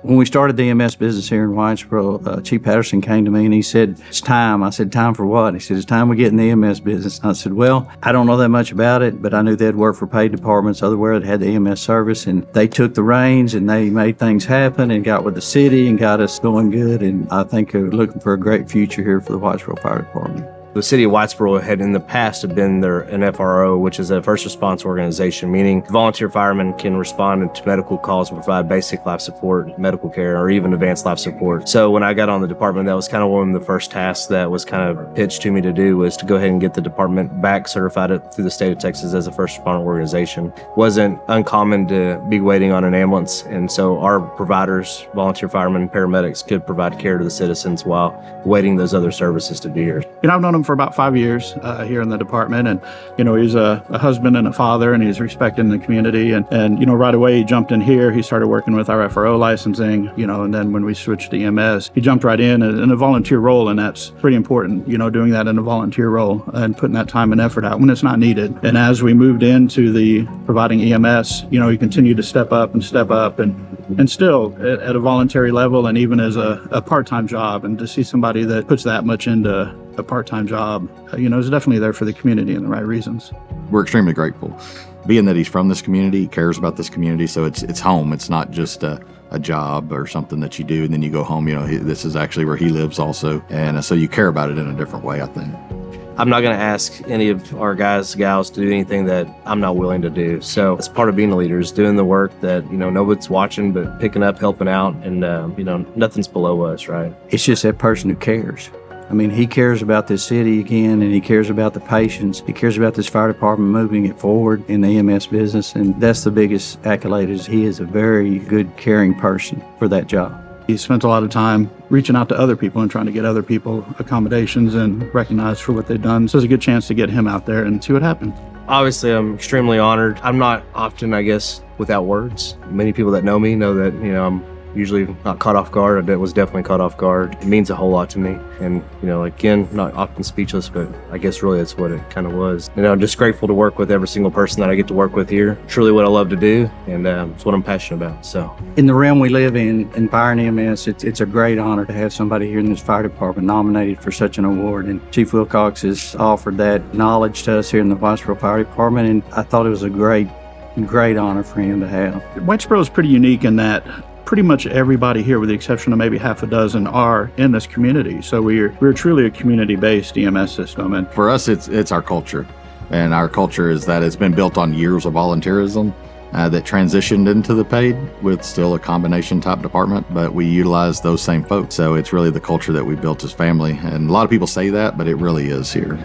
When we started the EMS business here in Whitesboro, Chief Patterson came to me and he said, "It's time." I said, "Time for what?" He said, "It's time we get in the EMS business." And I said, "Well, I don't know that much about it, but I knew they'd worked for paid departments elsewhere that had the EMS service, and they took the reins and they made things happen and got with the city and got us going good. And I think we're looking for a great future here for the Whitesboro Fire Department." The city of Whitesboro had in the past have been an FRO, which is a first response organization, meaning volunteer firemen can respond to medical calls and provide basic life support, medical care, or even advanced life support. So when I got on the department, that was kind of one of the first tasks that was kind of pitched to me to do, was to go ahead and get the department back certified through the state of Texas as a first responder organization. It wasn't uncommon to be waiting on an ambulance, and so our providers, volunteer firemen, paramedics, could provide care to the citizens while waiting those other services to be here. I've known him for about 5 years here in the department, and he's a husband and a father, and he's respected in the community, and right away he jumped in here. He started working with our FRO licensing, and then when we switched to EMS, he jumped right in a volunteer role, and that's pretty important, doing that in a volunteer role and putting that time and effort out when it's not needed. And as we moved into the providing EMS, he continued to step up, and still at a voluntary level, and even as a part-time job, and to see somebody that puts that much into a part-time job, is definitely there for the community and the right reasons. We're extremely grateful. Being that he's from this community, he cares about this community, so it's home. It's not just a job or something that you do and then you go home. This is actually where he lives also, and so you care about it in a different way, I think. I'm not going to ask any of our guys, gals to do anything that I'm not willing to do. So it's part of being a leader, is doing the work that, nobody's watching, but picking up, helping out, and, nothing's below us, right? It's just that person who cares. He cares about this city again, and he cares about the patients. He cares about this fire department moving it forward in the EMS business, and that's the biggest accolade, is he is a very good, caring person for that job. He spent a lot of time reaching out to other people and trying to get other people accommodations and recognized for what they've done. So it's a good chance to get him out there and see what happens. Obviously, I'm extremely honored. I'm not often, without words. Many people that know me know that, I'm usually not caught off guard. I was definitely caught off guard. It means a whole lot to me. And, again, not often speechless, but I guess really that's what it kind of was. I'm just grateful to work with every single person that I get to work with here. Truly what I love to do, and it's what I'm passionate about. So, in the realm we live in fire and EMS, it's a great honor to have somebody here in this fire department nominated for such an award. And Chief Wilcox has offered that knowledge to us here in the Whitesboro Fire Department, and I thought it was a great honor for him to have. Whitesboro is pretty unique in that pretty much everybody here, with the exception of maybe half a dozen, are in this community. So we're truly a community-based EMS system. And for us, it's our culture. And our culture is that it's been built on years of volunteerism that transitioned into the paid with still a combination type department, but we utilize those same folks. So it's really the culture that we built as family. And a lot of people say that, but it really is here.